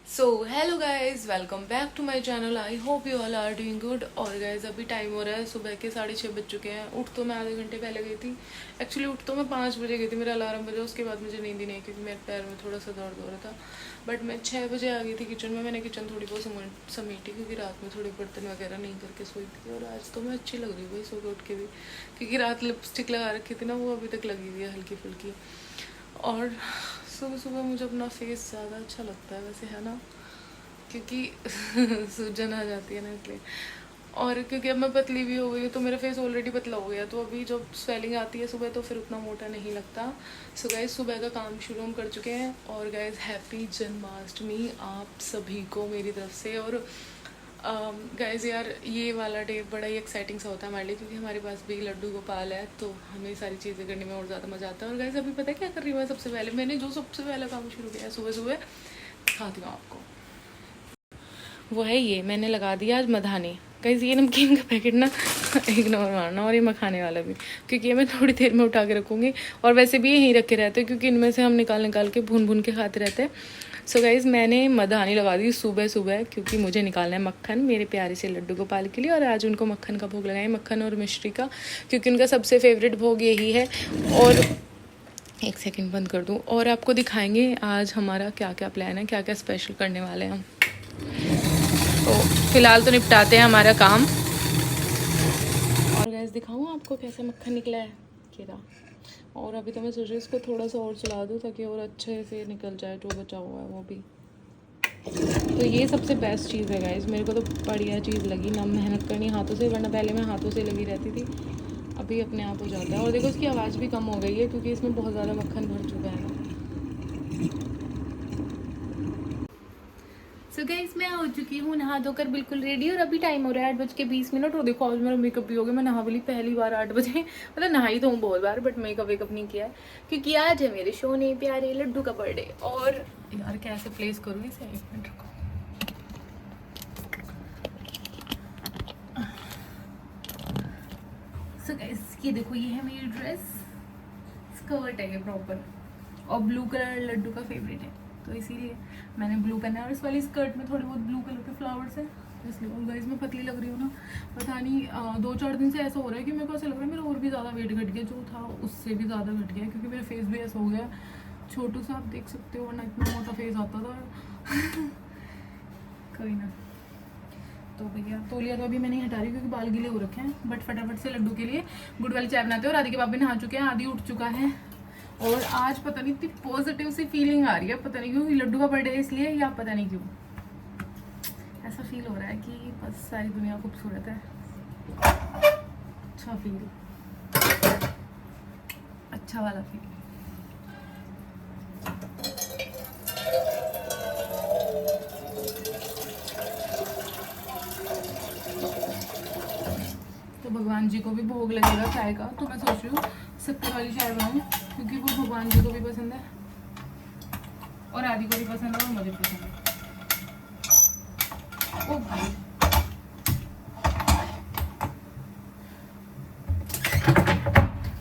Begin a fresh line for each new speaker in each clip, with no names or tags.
So hello guys, welcome back to my channel. I hope you all are doing good. और guys अभी time हो रहा है सुबह के 6:30 बज चुके हैं। उठ तो मैं आधे घंटे पहले गई थी। एक्चुअली उठ तो मैं 5 बजे गई थी, मेरा अलार्म बजा, उसके बाद मुझे नींद ही नहीं, क्योंकि मेरे पैर में थोड़ा सा दर्द हो रहा था। बट मैं 6 बजे आ गई थी किचन में। मैंने किचन थोड़ी बहुत समेटी, क्योंकि रात में थोड़े बर्तन वगैरह नहीं करके सोई थी। और आज तो मैं अच्छी लग रही हूँ भाई, सो के उठ के भी, क्योंकि रात लिपस्टिक लगा रखी थी ना, वो अभी तक लगी हुई है हल्की फुल्की। और सुबह सुबह मुझे अपना फेस ज़्यादा अच्छा लगता है वैसे, है ना, क्योंकि सूजन आ जाती है ना इसलिए। और क्योंकि अब मैं पतली भी हो गई हूँ, तो मेरा फेस ऑलरेडी पतला हो गया, तो अभी जब स्वेलिंग आती है सुबह तो फिर उतना मोटा नहीं लगता। सो गाइज सुबह का काम शुरू हम कर चुके हैं। और गाइज हैप्पी जन्माष्टमी आप सभी को मेरी तरफ से। और गाइज यार ये वाला डे बड़ा ही एक्साइटिंग सा होता है हमारे लिए, क्योंकि हमारे पास भी लड्डू गोपाल है, तो हमें सारी चीज़ें करने में और ज़्यादा मज़ा आता है। और गाइज अभी पता है क्या कर रही हूँ मैं? सबसे पहले मैंने जो सबसे पहला काम शुरू किया है सुबह सुबह, दिखाती हूँ आपको। वो है ये, मैंने लगा दिया आज मधानी। गाइस ये नमकीन का पैकेट ना इग्नोर मारना, और ये मखाने वाला भी, क्योंकि ये मैं थोड़ी देर में उठा के रखूँगी। और वैसे भी यहीं रखे रहते हैं, क्योंकि इनमें से हम निकाल निकाल के भून भून के खाते रहते हैं। सो गाइज़ मैंने मधानी लगा दी सुबह सुबह, क्योंकि मुझे निकालना है मक्खन मेरे प्यारे से लड्डू गोपाल के लिए। और आज उनको मक्खन का भोग लगाए, मक्खन और मिश्री का, क्योंकि उनका सबसे फेवरेट भोग यही है। और एक सेकंड बंद कर दूँ, और आपको दिखाएंगे आज हमारा क्या क्या प्लान है, क्या क्या स्पेशल करने वाले हैं हम। तो फिलहाल तो निपटाते हैं हमारा काम। और गैस दिखाऊँ आपको कैसे मक्खन निकला है, केरा। और अभी तो मैं सोच रही हूँ इसको थोड़ा सा और चला दूँ, ताकि और अच्छे से निकल जाए जो बचा हुआ है वो भी। तो ये सबसे बेस्ट चीज़ है गाइस, मेरे को तो बढ़िया चीज़ लगी ना, मेहनत करनी हाथों से, वरना पहले मैं हाथों से लगी रहती थी, अभी अपने आप हो जाता है। और देखो इसकी आवाज़ भी कम हो गई है, क्योंकि इसमें बहुत ज़्यादा मक्खन भर चुका है ना। सो गाइस मैं हो चुकी हूँ नहा धोकर बिल्कुल रेडी, और अभी टाइम हो रहा है 8:20। और देखो आज मेरा मेकअप भी हो गया। मैं नहा वाली पहली बार 8 बजे, मतलब नहाई तो हूँ बहुत बार, बट मेकअप वेकअप नहीं किया है, क्योंकि आज है मेरे सोने प्यारे लड्डू का बर्थडे। और यार कैसे प्लेस करूँ इसे, 1 मिनट रुको। सो गाइस ये देखो, ये है मेरी ड्रेस, स्कर्ट है ये प्रॉपर, और ब्लू कलर लड्डू का फेवरेट है, तो इसीलिए मैंने ब्लू पहना है। और इस वाली स्कर्ट में थोड़े बहुत ब्लू कलर के फ्लावर्स हैं, इसलिए। और गाइस मैं पतली लग रही हूँ ना, पता नहीं 2-4 दिन से ऐसा हो रहा है कि मेरे को ऐसा लग रहा है मेरा और भी ज़्यादा वेट घट गया, जो था उससे भी ज़्यादा घट गया, क्योंकि मेरा फेस भी ऐसा हो गया छोटू सा, आप देख सकते हो, वरना इतना मोटा फेस आता था। कोई ना। तो भैया तौलिया तो अभी मैं नहीं हटा रही, क्योंकि बाल गीले हो रखे हैं, बट फटाफट से लड्डू के लिए गुड़ वाली चाय बनाते हो। और आदि के बाबे नहा चुके हैं, आदि उठ चुका है। और आज पता नहीं इतनी पॉजिटिव सी फीलिंग आ रही है, पता नहीं क्यों, लड्डू का बर्थडे इसलिए, या पता नहीं क्यों ऐसा फील हो रहा है कि बस सारी दुनिया खूबसूरत है। अच्छा फील, अच्छा वाला फील। तो भगवान जी को भी भोग लगेगा चाय का, तो मैं सोच रही हूँ शक्कर वाली चाय बनाऊँ, क्योंकि वो भगवान जी को भी पसंद है, और आदि को भी पसंद है, और मुझे पसंद है। ओ भाई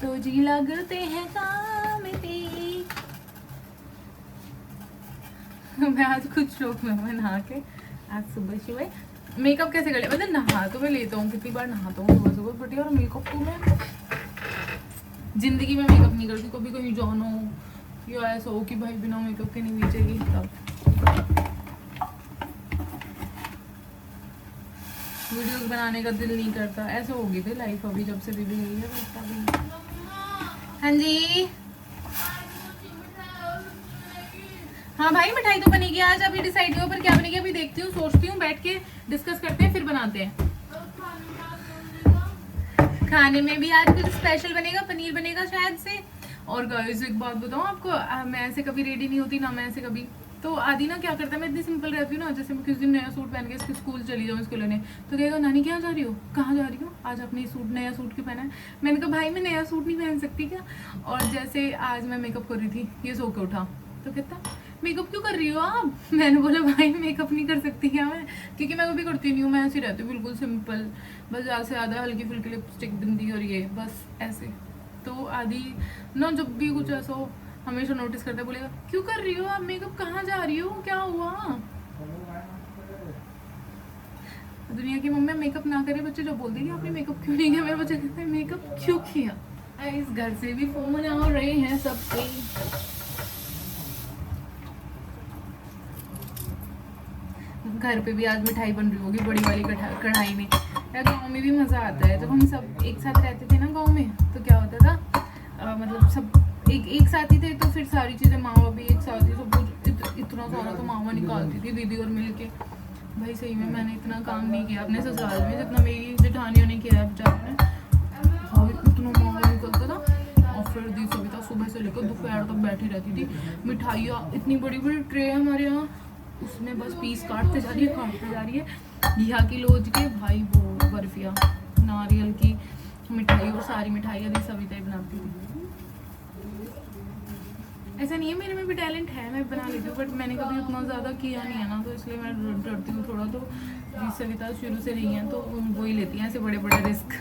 तो जी लगते हैं काम पे। मैं आज कुछ शौक में मैं नहा के, आज सुबह सुबह मेकअप कैसे कर लिया, मतलब नहा तो मैं लेता हूँ, कितनी बार नहाता हूँ सुबह सुबह, बट यार मेकअप तो मैं जिंदगी में मेकअप नहीं करती। कभी कहीं जाना हो या ऐसा हो कि भाई बिना मेकअप के नहीं बीचेगी, तब वीडियोस बनाने का दिल नहीं करता, ऐसे हो गई थी लाइफ अभी जब से दीदी गई है, बस अभी। हाँ जी, हाँ भाई मिठाई तो बनेगी आज, अभी डिसाइड हुआ पर क्या बनेगी अभी देखती हूँ, सोचती हूँ, बैठ के डिस्कस करते हैं, फिर बनाते हैं। खाने में भी आज कुछ स्पेशल बनेगा, पनीर बनेगा शायद से। और गाइस एक बात बताऊँ आपको, मैं ऐसे कभी रेडी नहीं होती ना, मैं ऐसे कभी, तो आदि ना क्या करता है, मैं इतनी सिंपल रहती हूँ ना, जैसे मैं किसी दिन नया सूट पहन के इसके स्कूल चली जाऊँ इसको लेने, तो कहेगा नानी क्या जा रही हो, कहाँ जा रही हो, आज आपने सूट नया सूट क्यों पहना है। मैंने कहा भाई मैं नया सूट नहीं पहन सकती क्या। और जैसे आज मैं मेकअप कर रही थी, ये सो के उठा, तो कहता मेकअप क्यों कर रही हो आप। मैंने बोला भाई मेकअप नहीं कर सकती क्या मैं, क्योंकि मैं कभी करती नहीं हूँ, मैं ऐसी रहती हूँ बिल्कुल सिंपल, बस ज़्यादा से ज़्यादा हल्की फुल्की लिपस्टिक बिंदी और ये बस ऐसे। तो आदि ना जब भी कुछ ऐसा हो हमेशा नोटिस करता है, बोलेगा क्यों कर रही हो आप मेकअप, कहाँ जा रही हो, क्या हुआ। दुनिया की मम्मी मेकअप ना करे, बच्चे जो बोल देंगे आपने मेकअप क्यों नहीं किया, मेरे बच्चे कहते हैं मेकअप क्यों किया। इस घर से भी फोन आ रहे हैं सबके। घर पे भी आज मिठाई बन रही होगी बड़ी वाली कढ़ाई में। यार गाँव में भी मज़ा आता है, जब हम सब एक साथ रहते थे ना गाँव में, तो क्या होता था मतलब सब एक साथ ही थे, तो फिर सारी चीज़ें मामा भी एक साथ ही, सब कुछ इतना सारा तो मामा निकालती थी दीदी और मिलके। भाई सही में मैंने इतना काम नहीं किया अपने ससुराल में जितना मेरी जेठानियों ने किया है बेचारों ने। और इतना मामा निकलता था, और फिर दी सविता सुबह से लेकर दोपहर तक बैठी रहती थी। मिठाइयाँ इतनी बड़ी बड़ी ट्रे है हमारे यहाँ, उसमें बस पीस काटते जा रही है घिया की लोज के। भाई वो बर्फिया नारियल की मिठाई और सारी मिठाइयाँ दी सविता ही बनाती थी। ऐसा नहीं है मेरे में भी टैलेंट है, मैं बना लेती हूँ, बट मैंने कभी उतना ज़्यादा किया नहीं है ना, तो इसलिए मैं डरती हूँ थोड़ा। तो दी सविता शुरू से रही हैं तो वो ही लेती हैं ऐसे बड़े बड़े रिस्क।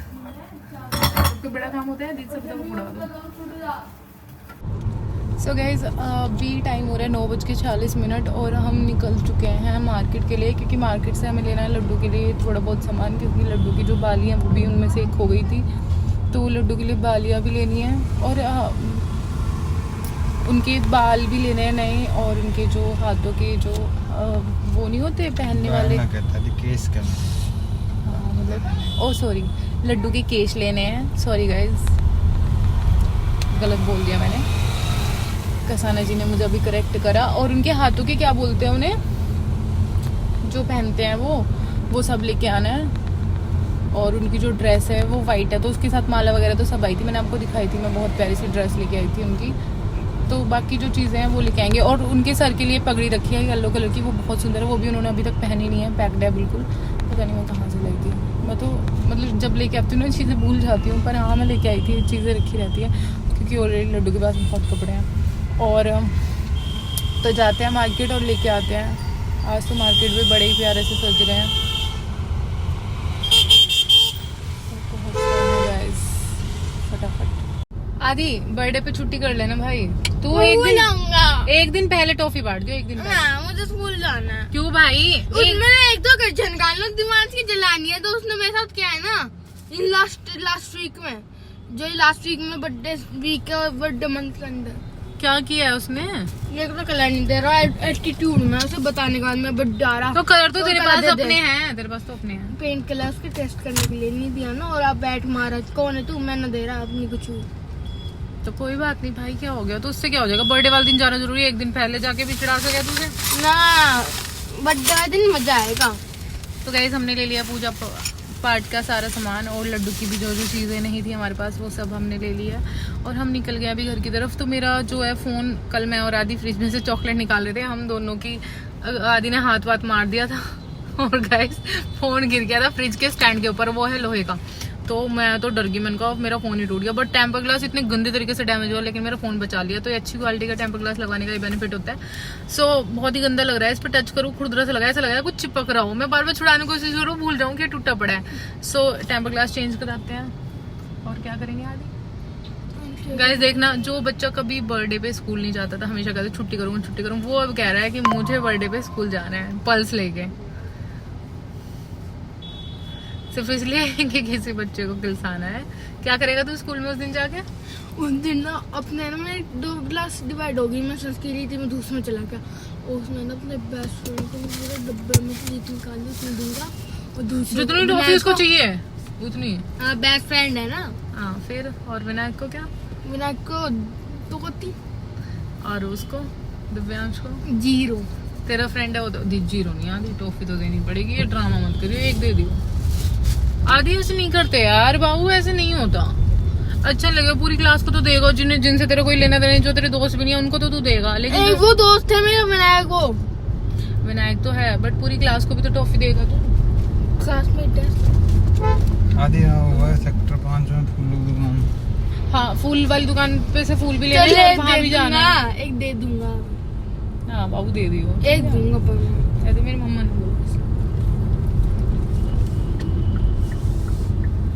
सबको बड़ा काम होता है, दी सविता को उड़ा दो। सो गाइज अभी टाइम हो रहा है 9:40 और हम निकल चुके हैं मार्केट के लिए, क्योंकि मार्केट से हमें लेना है लड्डू के लिए थोड़ा बहुत सामान, क्योंकि लड्डू की जो बालियाँ वो भी उनमें से एक हो गई थी, तो लड्डू के लिए बालियाँ भी लेनी है और उनके बाल भी लेने हैं नए, और उनके जो हाथों के जो वो नहीं होते पहनने वाले
केस का,
हाँ मतलब ओ सॉरी लड्डू के केश लेने हैं। सॉरी गाइज गलत बोल दिया मैंने, कसाना जी ने मुझे अभी करेक्ट करा। और उनके हाथों के क्या बोलते हैं उन्हें जो पहनते हैं वो सब लेके आना है। और उनकी जो ड्रेस है वो वाइट है, तो उसके साथ माला वगैरह तो सब आई थी, मैंने आपको दिखाई थी, मैं बहुत प्यारी सी ड्रेस लेके आई थी उनकी। तो बाकी जो चीज़ें हैं वो लेके आएंगे। और उनके सर के लिए पगड़ी रखी है येलो कलर की, वो बहुत सुंदर है, वो भी उन्होंने अभी तक पहनी नहीं है, पैक्ड है बिल्कुल। पता नहीं मैं कहाँ से लाई थी, मैं तो मतलब जब लेके आती हूँ ना चीज़ें भूल जाती हूँ, पर हाँ मैं लेके आई थी, चीज़ें रखी रहती है, क्योंकि ऑलरेडी लड्डू के पास बहुत कपड़े हैं। और तो जाते हैं मार्केट और लेके आते हैं। आज तो मार्केट भी बड़े ही प्यारे से सज रहे हैं। फटाफट आदि बर्थडे पे छुट्टी कर लेना भाई, तू एक दिन पहले टॉफी बांट दियो, एक दिन पहले।
मुझे स्कूल जाना है।
क्यों भाई?
एक दो घर निकाल लो, दिमाग की जलानी है। तो उसने मेरे साथ क्या है ना, इन लास्ट वीक में, जो लास्ट वीक में बर्थडे वीक का बर्थडे मंथ के अंदर
क्या किया है उसने?
मेरे को कलर नहीं दे रहा, एटीट्यूड में उसे बताने का मैं बट डारा।
तो कलर तो तेरे पास अपने हैं, तेरे पास तो अपने हैं।
पेंट कलर उसके टेस्ट करने के लिए नहीं दिया ना, और आप बैठ मारा कौन है तू, मैं ना दे रहा अपनी कुछ।
तो कोई बात नहीं भाई, क्या हो गया? तो उससे क्या हो जाएगा? बर्थडे वाले दिन जाना जरूरी है, एक दिन पहले जाके भी चढ़ा सके तुझे
ना, बर्थडे वाले दिन मजा आएगा।
तो गाइस हमने ले लिया पूजा पाठ का सारा सामान, और लड्डू की भी जो जो चीज़ें नहीं थी हमारे पास वो सब हमने ले लिया, और हम निकल गए अभी घर की तरफ। तो मेरा जो है फ़ोन, कल मैं और आदि फ्रिज में से चॉकलेट निकाल रहे थे, हम दोनों की आदि ने हाथ वाथ मार दिया था और गाइस फ़ोन गिर गया था फ्रिज के स्टैंड के ऊपर, वो है लोहे का। तो मैं तो डर गई, मैंने कहा मेरा फ़ोन ही टूट गया। बट टेम्पर ग्लास इतने गंदे तरीके से डैमेज हुआ, लेकिन मेरा फ़ोन बचा लिया। तो ये अच्छी क्वालिटी का टेम्पर ग्लास लगाने का ही बेनिफिट होता है। सो बहुत ही गंदा लग रहा है, इस पर टच करूँ खुरदरा से लगा, ऐसा लगा कुछ चिपक रहा हूँ, मैं बार बार छुड़ाने की कोशिश करूँ, भूल जाऊँ कि टूटा पड़ा है। सो टेम्पर ग्लास चेंज कराते हैं, और क्या करेंगे आदि। गाइस देखना, जो बच्चा कभी बर्थडे पे स्कूल नहीं जाता था, हमेशा कहते छुट्टी करूँ, वो अब कह रहा है कि मुझे बर्थडे पे स्कूल जाना है, पल्स लेके, सिर्फ इसलिए कि किसी बच्चे को खिलसाना है। क्या करेगा तू स्कूल में उस दिन जाके?
उस दिन ना अपने ना मैं 2 क्लास डिवाइड हो गई, मैं संस्कृत रही थी, मैं दूसरे में चला गया, और उसने ना अपने बेस्ट फ्रेंड को मेरे डब्बे में से निकाल ली, उसने दूंगा, और दूसरी
जितनी टॉफी उसको चाहिए उतनी।
हाँ बेस्ट फ्रेंड है ना।
हाँ फिर, और विनायक को क्या?
विनायक को 2 होती,
और उसको दिव्यांश को
0।
तेरा फ्रेंड है वो तो 0 नहीं, आदि टॉफी तो देनी पड़ेगी, ये ड्रामा मत करियो, एक दे दियो। आदि ऐसे नहीं करते यार बाबू, ऐसे नहीं होता। अच्छा लगेगा पूरी क्लास को तो देगा, जिनसे तेरे कोई लेना देना, जो तेरे दोस्त भी नहीं है उनको तो तू देगा, लेकिन
वो दोस्त है मेरा
विनायक तो है, बट पूरी क्लास को भी तो टॉफी देगा तू।
क्लासमेट है
आदि हुआ सेक्टर 5 में फूल दुकान।
हाँ फूल वाली दुकान पे से फूल भी लेने हैं, वहाँ भी जाना है।
एक दे दूंगा।
हाँ बाबू दे दियो,
एक दूंगा पर
ऐसे मेरी मम्मा ने बोला।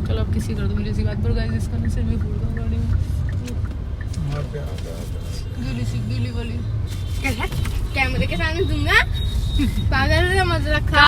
चलो अब किसी कर दो मुझे इसी बात पर, गाइस इसका ना सिर भी फूल गया गाड़ी में, गीली वाली
कैमरे के सामने दूंगा, पागल का मजा रखा।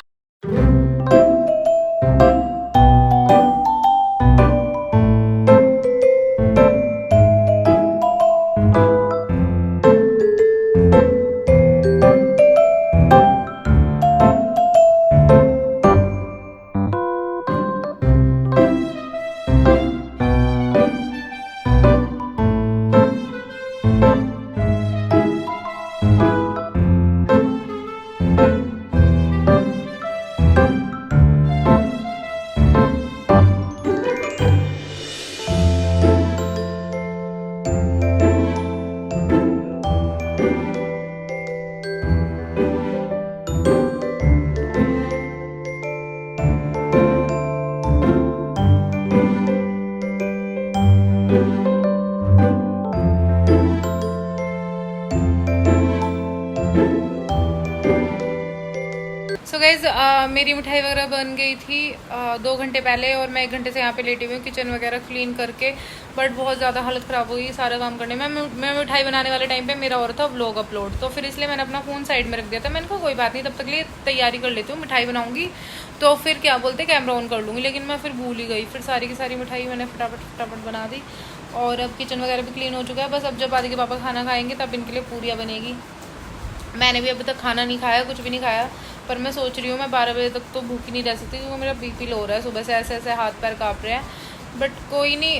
सो गाइज मेरी मिठाई वगैरह बन गई थी 2 घंटे पहले, और मैं 1 घंटे से यहाँ पे लेटी हुई हूँ किचन वगैरह क्लीन करके। बट बहुत ज़्यादा हालत ख़राब हो गई सारा काम करने में। मैं मिठाई बनाने वाले टाइम पे मेरा हो रहा था व्लॉग अपलोड, तो फिर इसलिए मैंने अपना फ़ोन साइड में रख दिया था। मैंने कहा कोई बात नहीं, तब तक लिए तैयारी कर लेती हूँ, मिठाई बनाऊँगी तो फिर क्या बोलते कैमरा ऑन कर लूँगी। लेकिन मैं फिर भूल ही गई। फिर सारी की सारी मिठाई मैंने फटाफट बना दी, और अब किचन वगैरह भी क्लीन हो चुका है। बस अब जब आदि के पापा खाना खाएँगे तब इनके लिए पूरियाँ बनेगी। मैंने भी अभी तक खाना नहीं खाया, कुछ भी नहीं खाया, पर मैं सोच रही हूँ मैं 12 बजे तक तो भूखी नहीं रह सकती, क्योंकि मेरा बीपी लो हो रहा है सुबह से, ऐसे ऐसे हाथ पैर काँप रहे हैं। बट कोई नहीं,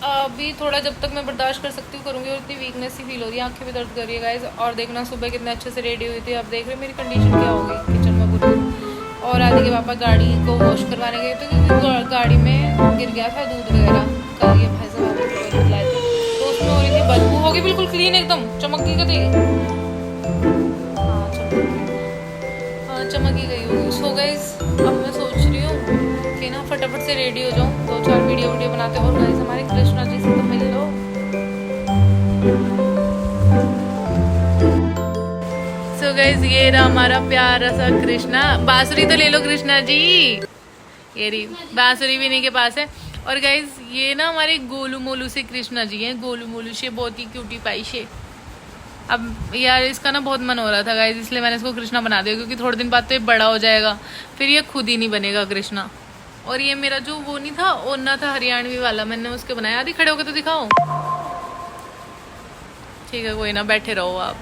अभी थोड़ा जब तक मैं बर्दाश्त कर सकती हूँ करूँगी। और इतनी वीकनेस सी फील हो रही है, आंखें भी दर्द कर रही है गाइस। और देखना सुबह कितने अच्छे से रेडी हुई थी, अब देख रहे मेरी कंडीशन क्या हो गई किचन में पूरी। और आदि के पापा गाड़ी को वॉश करवाने गए थे, क्योंकि गाड़ी में गिर गया था दूध वगैरह का, ये भाई साहब लाए थे, तो उसमें हो रही थी बदबू। होगी बिल्कुल क्लीन एकदम, चमक गई चमक ही गई होगी। सो गाइस अब मैं सोच रही हूँ कि ना फटाफट से रेडी हो जाऊँ, 2-4 वीडियो बनाते हो। और गाइस हमारे कृष्णा जी से तो मिल लो। सो गाइस ये रहा हमारा प्यारा सा कृष्णा। बांसुरी तो ले लो कृष्णा जी, ये रही बांसुरी भी इन्हीं के पास है। और गाइस ये ना हमारे गोलू मोलू से कृष्णा जी हैं, गोलू मोलू से, बहुत ही क्यूटी पाई से। अब यार इसका ना बहुत मन हो रहा था गाइस, इसलिए मैंने इसको कृष्णा बना दिया, क्योंकि थोड़े दिन बाद तो ये बड़ा हो जाएगा, फिर ये खुद ही नहीं बनेगा कृष्णा। और ये मेरा जो वो नहीं था ओना था हरियाणवी वाला, मैंने उसके बनाया। आदि खड़े होकर तो दिखाओ। ठीक है कोई ना, बैठे रहो आप।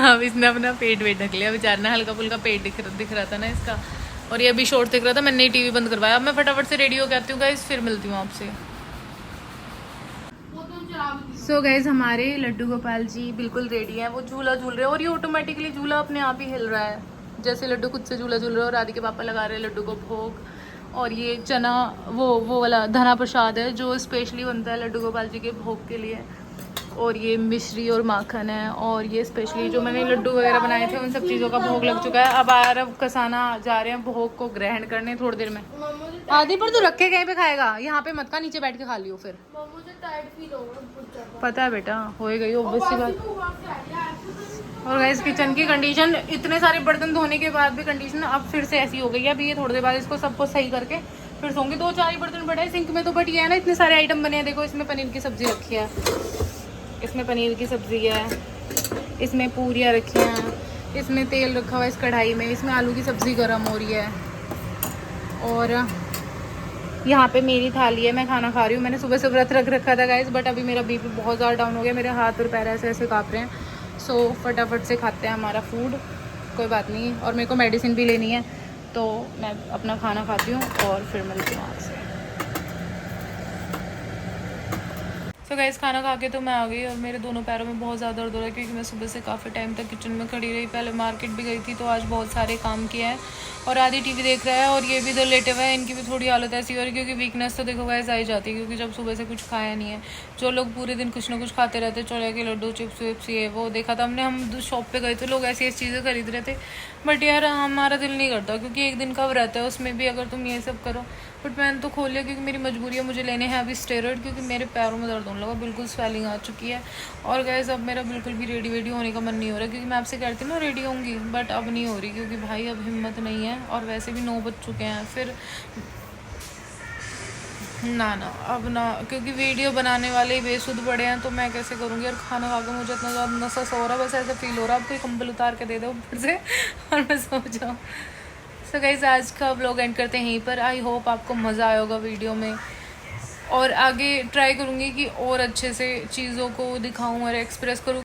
अब इसने अपना पेट वेट ढक लिया बेचारा ना, हल्का फुल्का पेट दिख रहा था ना इसका, और ये अभी शॉर्ट दिख रहा था। मैंने ही टीवी बंद करवाया। अब मैं फटाफट से रेडी हो के आती हूँ गाइस, फिर मिलती हूँ आपसे। सो गाइज हमारे लड्डू गोपाल जी बिल्कुल रेडी हैं, वो झूला झूल रहे हैं, और ये ऑटोमेटिकली झूला अपने आप ही हिल रहा है, जैसे लड्डू खुद से झूला झूल रहे हैं। और आदि के पापा लगा रहे हैं लड्डू को भोग। और ये चना वो वाला धना प्रसाद है जो स्पेशली बनता है लड्डू गोपाल जी के भोग के लिए। और ये मिश्री और माखन है, और ये स्पेशली जो मैंने लड्डू वगैरह बनाए थे उन सब चीज़ों का भोग लग चुका है। अब आरव कसाना जा रहे हैं भोग को ग्रहण करने थोड़ी देर में। आदि पर तू रखे कहीं पे खाएगा, यहाँ पे मत का, नीचे बैठ के खा लियो फिर। पता है बेटा, हो गई ऑब्वियस सी बात। और गाइस किचन की कंडीशन, इतने सारे बर्तन धोने के बाद भी कंडीशन अब फिर से ऐसी हो गई है। अभी ये थोड़ी देर बाद इसको सबको सही करके फिर सोंगे। 2-4 ही बर्तन पड़े हैं सिंक में तो, बट ये है ना इतने सारे आइटम बने हैं। देखो इसमें पनीर की सब्जी रखी है, इसमें पनीर की सब्जी है, इसमें पूरियाँ रखी हैं, इसमें तेल रखा हुआ है इस कढ़ाई में, इसमें आलू की सब्ज़ी गर्म हो रही है, और यहाँ पे मेरी थाली है, मैं खाना खा रही हूँ। मैंने सुबह से व्रत रख रखा था गाइस, बट अभी मेरा बीपी बहुत ज़्यादा डाउन हो गया, मेरे हाथ और पैर ऐसे ऐसे काँप रहे हैं। सो फटाफट से खाते हैं हमारा फूड, कोई बात नहीं। और मेरे को मेडिसिन भी लेनी है, तो मैं अपना खाना खाती हूँ और फिर मिलती हूँ आपसे। तो गाइस खाना खा के तो मैं आ गई, और मेरे दोनों पैरों में बहुत ज़्यादा दर्द हो रहा है, क्योंकि मैं सुबह से काफ़ी टाइम तक किचन में खड़ी रही। पहले मार्केट भी गई थी, तो आज बहुत सारे काम किए हैं। और आदि टीवी देख रहा है, और ये भी इधर लेटे हुए हैं। इनकी भी थोड़ी हालत ऐसी हो रही है, क्योंकि वीकनेस तो देखो गाइस आ ही जाती है, क्योंकि जब सुबह से कुछ खाया नहीं है। जो लोग पूरे दिन कुछ ना कुछ खाते रहते, चले के लड्डू चिप्स विप्स ये वो देखा था हमने, हम शॉप पे गए थे, लोग ऐसी ऐसी चीज़ें खरीद रहे थे। बट यार हमारा दिल नहीं करता, क्योंकि एक दिन का रहता है, उसमें भी अगर तुम ये सब करो। बट मैंने तो खोल लिया, क्योंकि मेरी मजबूरी है, मुझे लेने हैं अभी स्टेरॉइड, क्योंकि मेरे पैरों में दर्द होने लगा, बिल्कुल स्वेलिंग आ चुकी है। और गाइस अब मेरा बिल्कुल भी रेडी वेडी होने का मन नहीं हो रहा, क्योंकि मैं आपसे कहती हूँ ना रेडी होंगी, बट अब नहीं हो रही, क्योंकि भाई अब हिम्मत नहीं है। और वैसे भी 9 बज चुके हैं, फिर ना अब ना, क्योंकि वीडियो बनाने वाले ही बेसुध पड़े हैं, तो मैं कैसे करूँगी। और खाना खा के मुझे इतना ज़्यादा नशा सो रहा है, बस ऐसा फील हो रहा है अब कोई कंबल उतार के दे दो ऊपर से और मैं सो जाऊँ। सो गाइस आज का व्लॉग एंड करते हैं यहीं पर। आई होप आपको मज़ा आया होगा वीडियो में, और आगे ट्राई करूँगी कि और अच्छे से चीज़ों को दिखाऊँ और एक्सप्रेस करूँ।